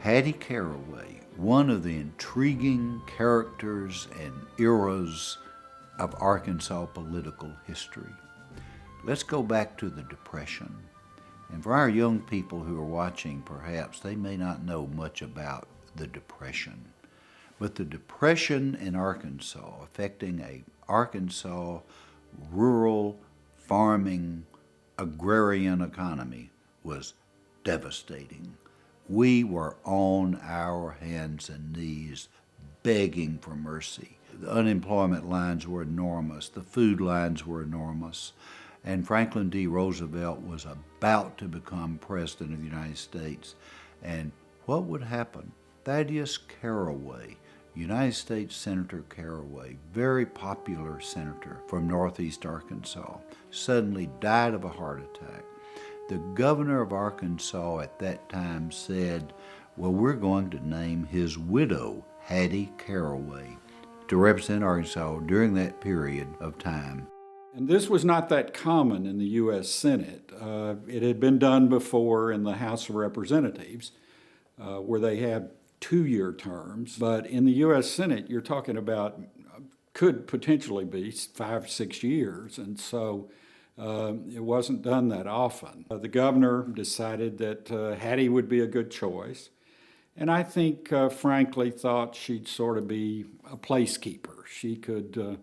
Hattie Caraway, one of the intriguing characters and eras of Arkansas political history. Let's go back to the Depression. And for our young people who are watching, perhaps they may not know much about the Depression. But the Depression in Arkansas, affecting a Arkansas rural farming agrarian economy, was devastating. We were on our hands and knees begging for mercy. The unemployment lines were enormous. The food lines were enormous. And Franklin D. Roosevelt was about to become President of the United States. And what would happen? Thaddeus Caraway, United States Senator Caraway, very popular senator from Northeast Arkansas, suddenly died of a heart attack. The governor of Arkansas at that time said, well, we're going to name his widow, Hattie Caraway, to represent Arkansas during that period of time. And this was not that common in the U.S. Senate. It had been done before in the House of Representatives, where they had 2-year terms. But in the U.S. Senate, you're talking about, could potentially be 5-6 years. And so it wasn't done that often. The governor decided that Hattie would be a good choice. And I think, frankly, thought she'd sort of be a placekeeper. She could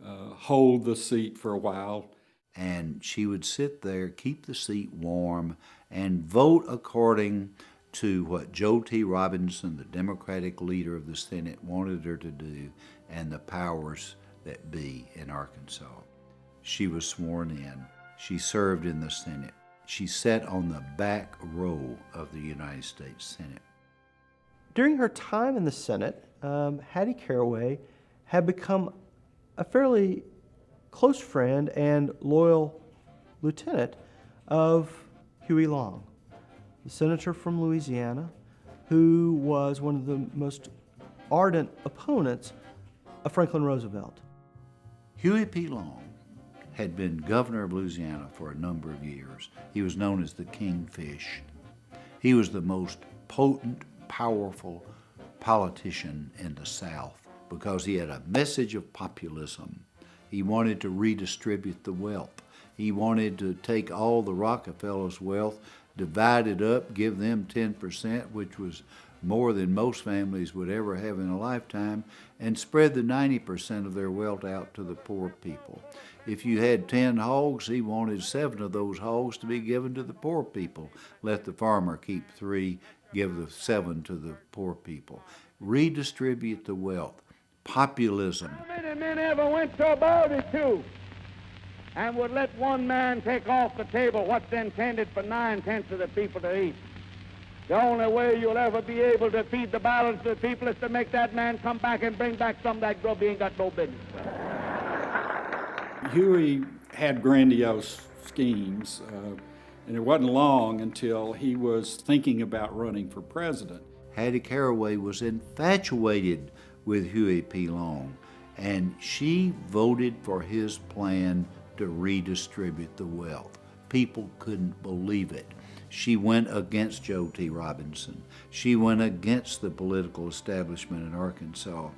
hold the seat for a while. And she would sit there, keep the seat warm, and vote according to what Joe T. Robinson, the Democratic leader of the Senate, wanted her to do, and the powers that be in Arkansas. She was sworn in. She served in the Senate. She sat on the back row of the United States Senate. During her time in the Senate, Hattie Caraway had become a fairly close friend and loyal lieutenant of Huey Long, the senator from Louisiana, who was one of the most ardent opponents of Franklin Roosevelt. Huey P. Long had been governor of Louisiana for a number of years. He was known as the Kingfish. He was the most potent, powerful politician in the South because he had a message of populism. He wanted to redistribute the wealth. He wanted to take all the Rockefellers' wealth, divide it up, give them 10%, which was more than most families would ever have in a lifetime, and spread the 90% of their wealth out to the poor people. If you had 10 hogs, he wanted 7 of those hogs to be given to the poor people. Let the farmer keep 3, give the 7 to the poor people. Redistribute the wealth. Populism. How many men ever went to a barbecue and would let one man take off the table what's intended for 9/10 of the people to eat? The only way you'll ever be able to feed the balance of the people is to make that man come back and bring back some of that grub he ain't got no business with. Huey had grandiose schemes, and it wasn't long until he was thinking about running for president. Hattie Caraway was infatuated with Huey P. Long, and she voted for his plan to redistribute the wealth. People couldn't believe it. She went against Joe T. Robinson. She went against the political establishment in Arkansas.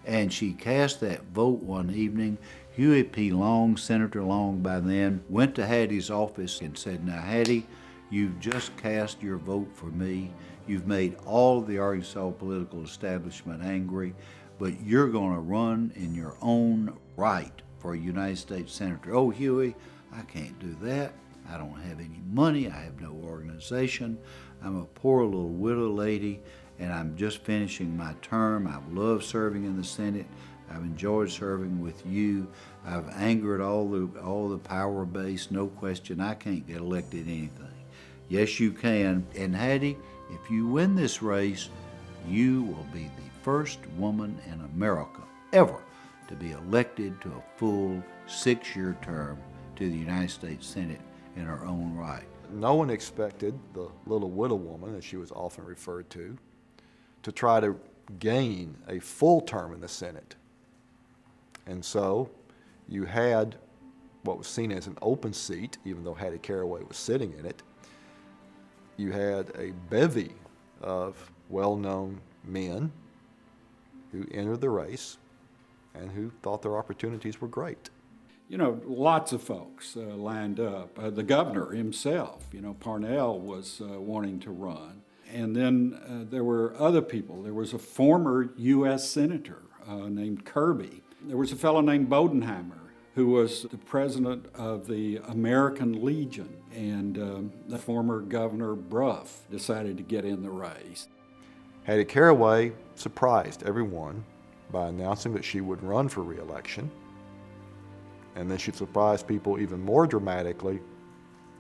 And she cast that vote one evening. Huey P. Long, Senator Long by then, went to Hattie's office and said, now Hattie, you've just cast your vote for me. You've made all of the Arkansas political establishment angry, but you're going to run in your own right for a United States Senator. Oh, Huey, I can't do that. I don't have any money. I have no organization. I'm a poor little widow lady, and I'm just finishing my term. I've loved serving in the Senate. I've enjoyed serving with you. I've angered all the power base, no question. I can't get elected anything. Yes, you can. And Hattie, if you win this race, you will be the first woman in America ever to be elected to a full 6-year term to the United States Senate in her own right. No one expected the little widow woman, as she was often referred to try to gain a full term in the Senate. And so you had what was seen as an open seat, even though Hattie Caraway was sitting in it. You had a bevy of well-known men who entered the race and who thought their opportunities were great. You know, lots of folks lined up. The governor himself, Parnell was wanting to run. And then there were other people. There was a former U.S. senator named Kirby. There was a fellow named Bodenheimer who was the president of the American Legion. And the former Governor Brough decided to get in the race. Hattie Caraway surprised everyone by announcing that she would run for re-election. And then she surprised people even more dramatically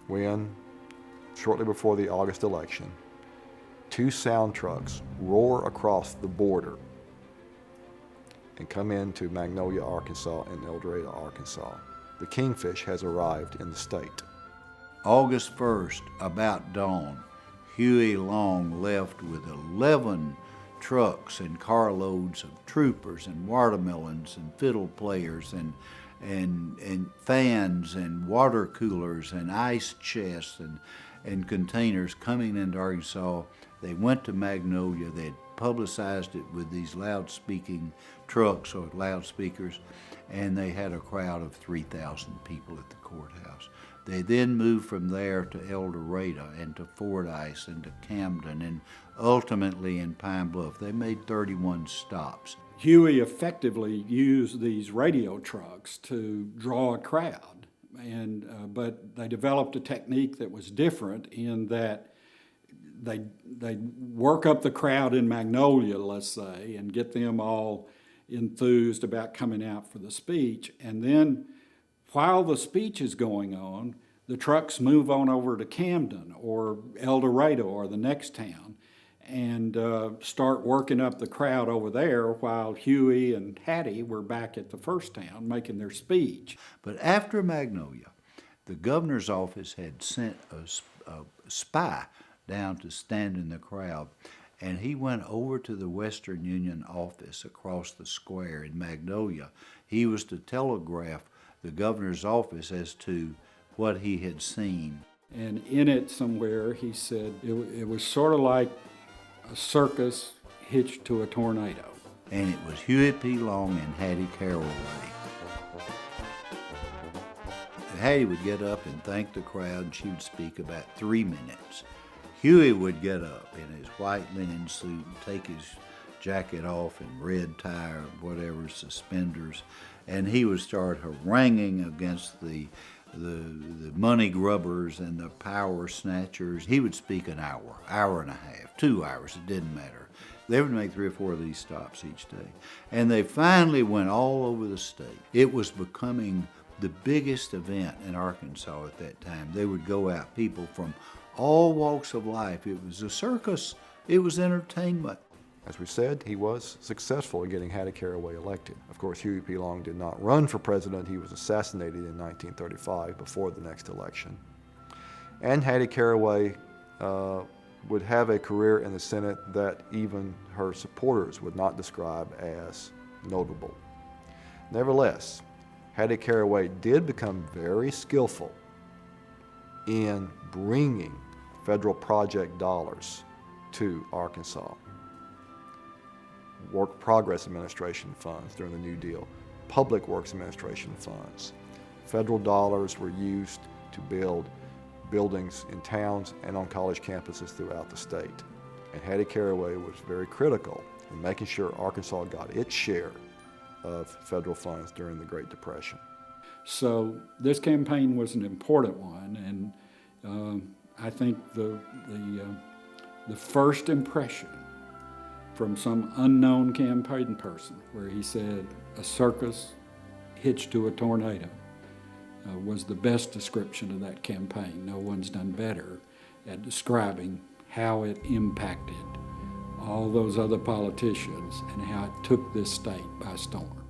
when, shortly before the August election, 2 sound trucks roar across the border and come into Magnolia, Arkansas and El Dorado, Arkansas. The Kingfish has arrived in the state. August 1st, about dawn, Huey Long left with 11 trucks and carloads of troopers and watermelons and fiddle players and fans and water coolers and ice chests and containers coming into Arkansas. They went to Magnolia. They had publicized it with these loud-speaking trucks or loudspeakers, and they had a crowd of 3,000 people at the courthouse. They then moved from there to El Dorado and to Fordyce and to Camden and ultimately in Pine Bluff. They made 31 stops. Huey effectively used these radio trucks to draw a crowd, but they developed a technique that was different in that they'd work up the crowd in Magnolia, let's say, and get them all enthused about coming out for the speech. And then while the speech is going on, the trucks move on over to Camden or El Dorado or the next town and start working up the crowd over there while Huey and Hattie were back at the first town making their speech. But after Magnolia, the governor's office had sent a spy down to stand in the crowd, and he went over to the Western Union office across the square in Magnolia. He was to telegraph the governor's office as to what he had seen. And in it somewhere, he said it was sort of like a circus hitched to a tornado. And it was Huey P. Long and Hattie Caraway. Hattie would get up and thank the crowd, and she would speak about 3 minutes. Huey would get up in his white linen suit and take his jacket off and red tie or whatever, suspenders, and he would start haranguing against the money grubbers and the power snatchers. He would speak an hour and a half, 2 hours, it didn't matter. They would make 3 or 4 of these stops each day. And they finally went all over the state. It was becoming the biggest event in Arkansas at that time. They would go out, people from all walks of life. It was a circus. It was entertainment. As we said, he was successful in getting Hattie Caraway elected. Of course, Huey P. Long did not run for president. He was assassinated in 1935 before the next election. And Hattie Caraway would have a career in the Senate that even her supporters would not describe as notable. Nevertheless, Hattie Caraway did become very skillful in bringing federal project dollars to Arkansas. Work Progress Administration funds during the New Deal, Public Works Administration funds. Federal dollars were used to build buildings in towns and on college campuses throughout the state. And Hattie Caraway was very critical in making sure Arkansas got its share of federal funds during the Great Depression. So this campaign was an important one, and I think the first impression from some unknown campaign person where he said a circus hitched to a tornado was the best description of that campaign. No one's done better at describing how it impacted all those other politicians and how it took this state by storm.